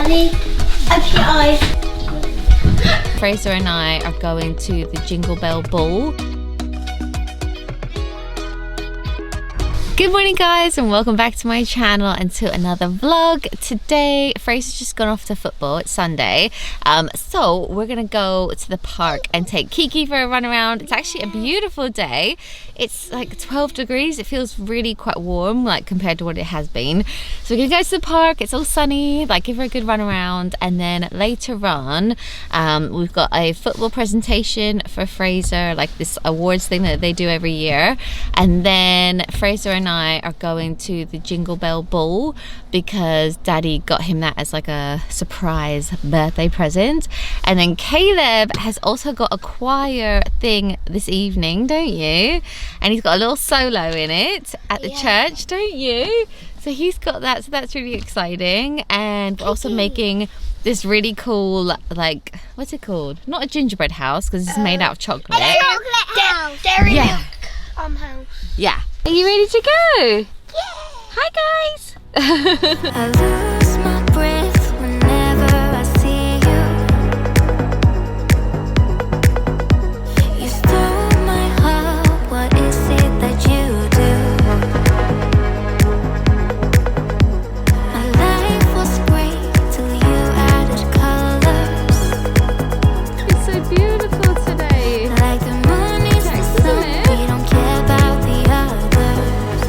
Daddy, open your eyes. Fraser and I are going to the Jingle Bell Ball. Good morning guys, and welcome back to my channel and to another vlog. Today Fraser's just gone off to football. It's Sunday, so we're gonna go to the park and take Kiki for a run around. It's actually a beautiful day. It's like 12 degrees. It feels really quite warm, like compared to what it has been. So we're gonna go to the park. It's all sunny, like give her a good run around, and then later on we've got a football presentation for Fraser, like this awards thing that they do every year. And then Fraser and I are going to the Jingle Bell Ball because Daddy got him that as like a surprise birthday present. And then Caleb has also got a choir thing this evening, don't you? And he's got a little solo in it at the church, don't you? So he's got that, so that's really exciting. And we're also making this really cool, like, what's it called? Not a gingerbread house because it's made out of chocolate. A chocolate house. Dairy milk house. Yeah. Are you ready to go? Yeah. Hi guys. I lose my breath whenever I see you. You stole my heart, what is it that you do? My life was great till you added colors. It's so beautiful today. Like the moon is the sun, we don't care about the others.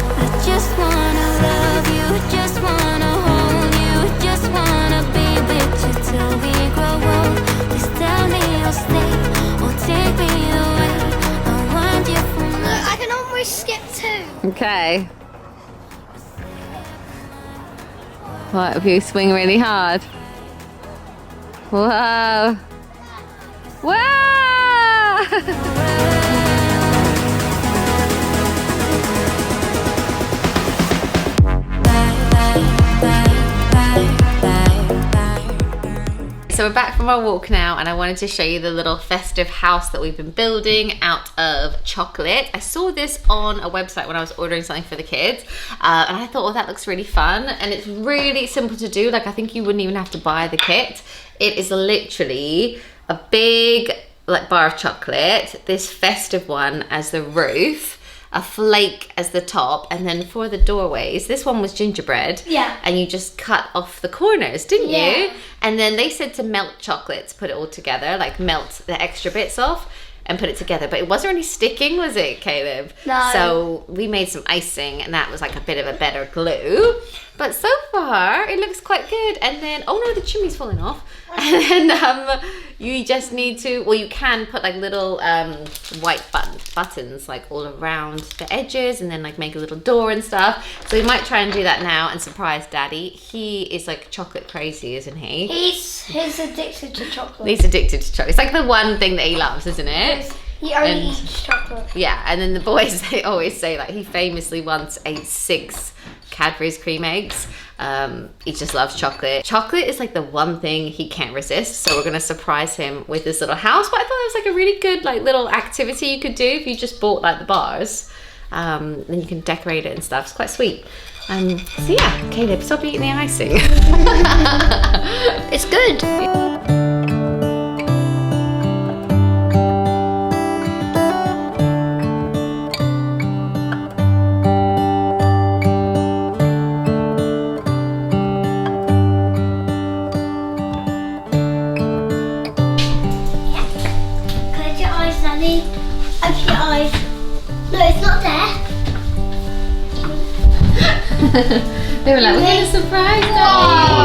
I just wanna love you, just wanna hold you, just wanna be with you till we grow old. Please tell me you'll stay or take me away. I want you for me. Look, I can almost skip too. Okay. What, if you swing really hard? Whoa. Wow! So we're back from our walk now, and I wanted to show you the little festive house that we've been building out of chocolate. I saw this on a website when I was ordering something for the kids, and I thought, oh, that looks really fun. And it's really simple to do. Like, I think you wouldn't even have to buy the kit. It is literally a big like bar of chocolate, this festive one as the roof, a flake as the top, and then for the doorways, this one was gingerbread. Yeah. And you just cut off the corners, didn't Yeah. you? And then they said to melt chocolate to put it all together, like melt the extra bits off and put it together. But it wasn't really sticking, was it, Caleb? No. So we made some icing, and that was like a bit of a better glue. But so far, it looks quite good. And then, oh no, the chimney's falling off. And then you just need to, well, you can put like little white buttons like all around the edges, and then like make a little door and stuff. So we might try and do that now and surprise Daddy. He is like chocolate crazy, isn't he? He's addicted to chocolate. He's addicted to chocolate. It's like the one thing that he loves, isn't it? He only And- eats chocolate. Yeah, and then the boys, they always say like he famously once ate 6 Cadbury's cream eggs. He just loves chocolate. Chocolate is like the one thing he can't resist, so we're gonna surprise him with this little house. But I thought it was like a really good like little activity you could do if you just bought like the bars. Then you can decorate it and stuff. It's quite sweet. So yeah, Caleb, stop eating the icing. It's good. Close your eyes, Daddy. Open your eyes. No, it's not there. They were like, we're gonna surprise Oh,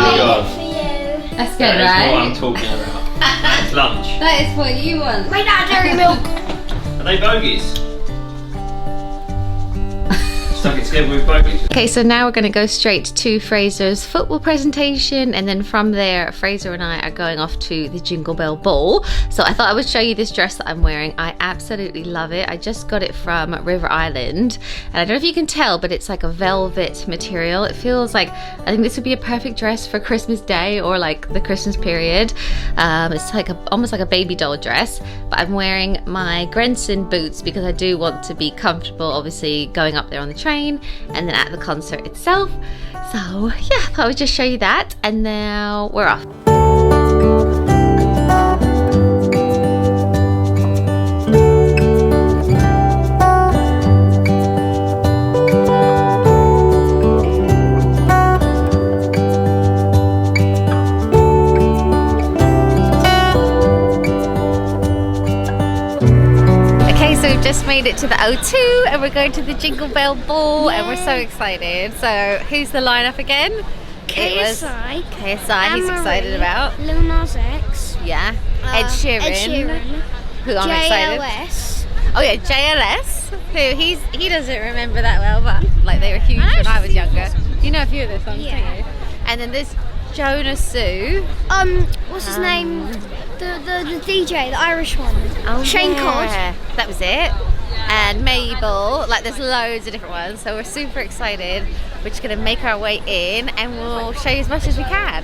Daddy. God. for you. That's good, That is right? what I'm talking about. It's lunch. That is what you want. Bring out dairy milk. Are they bogies? Stuck it together with bogies. Okay, so now we're going to go straight to Fraser's football presentation, and then from there Fraser and I are going off to the Jingle Bell Ball. So I thought I would show you this dress that I'm wearing. I absolutely love it. I just got it from River Island, and I don't know if you can tell, but it's like a velvet material. It feels like, I think this would be a perfect dress for Christmas Day or like the Christmas period. It's like almost like a baby doll dress, but I'm wearing my Grenson boots because I do want to be comfortable, obviously going up there on the train line and then at the concert itself. So yeah, I thought I would just show you that, and now we're off. So we've just made it to the O2 and we're going to the Jingle Bell Ball. Yay. And we're so excited. So who's the lineup again? KSI. KSI, he's excited about. Lil Nas X. Yeah. Ed Sheeran. Who I'm excited. JLS. Oh yeah, JLS. Who he doesn't remember that well, but like they were huge when I was younger. You know a few of their songs, don't you? And then there's Jonas Sue. What's his name? The DJ, the Irish one. Oh, Shane yeah. Codd. That was it. And Mabel. Like there's loads of different ones. So we're super excited. We're just gonna make our way in and we'll show you as much as we can.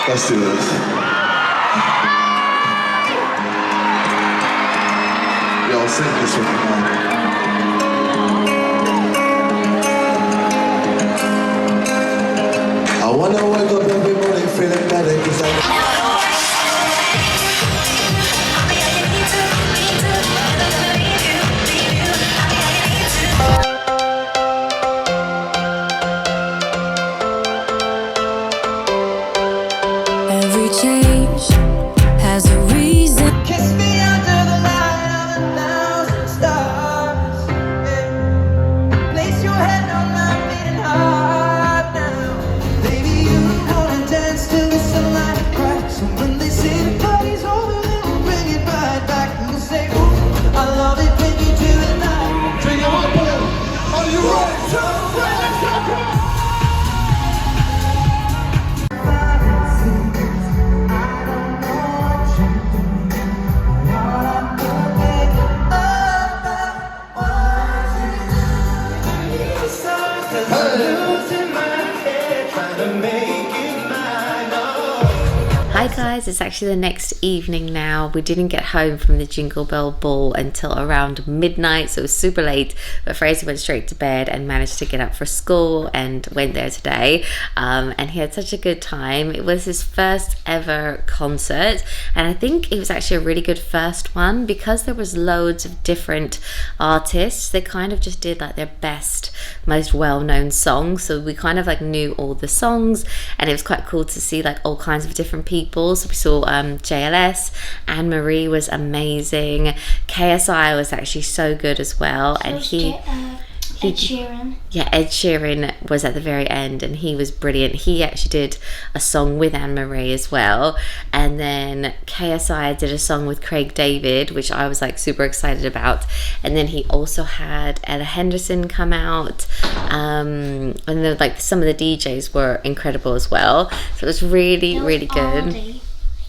Let's do this. Y'all sing this with me. I wanna wake up every morning feeling better cause I Hi guys, it's actually the next evening now. We didn't get home from the Jingle Bell Ball until around midnight, so it was super late, but Fraser went straight to bed and managed to get up for school and went there today, and he had such a good time. It was his first ever concert, and I think it was actually a really good first one because there was loads of different artists. They kind of just did like their best, most well-known songs, so we kind of like knew all the songs, and it was quite cool to see like all kinds of different people. So we saw JLS, Anne Marie was amazing, KSI was actually so good as well, and Ed Sheeran. Yeah, Ed Sheeran was at the very end and he was brilliant. He actually did a song with Anne Marie as well, and then KSI did a song with Craig David, which I was like super excited about, and then he also had Ella Henderson come out, and then like some of the DJs were incredible as well, so it was really good.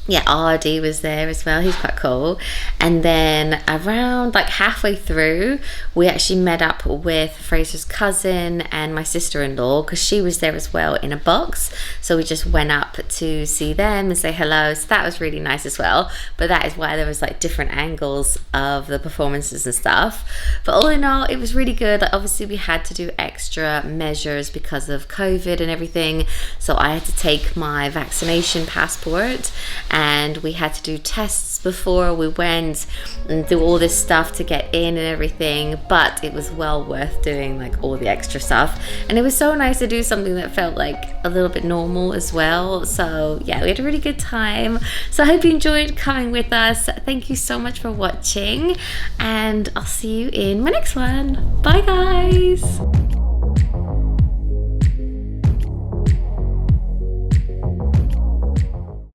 Yeah, RD was there as well. He's quite cool. And then around like halfway through, we actually met up with Fraser's cousin and my sister-in-law because she was there as well in a box. So we just went up to see them and say hello. So that was really nice as well. But that is why there was like different angles of the performances and stuff. But all in all, it was really good. Like obviously we had to do extra measures because of COVID and everything. So I had to take my vaccination passport and we had to do tests before we went and do all this stuff to get in and everything, but it was well worth doing, like all the extra stuff. And it was so nice to do something that felt like a little bit normal as well. So yeah, we had a really good time. So I hope you enjoyed coming with us. Thank you so much for watching, and I'll see you in my next one. Bye guys.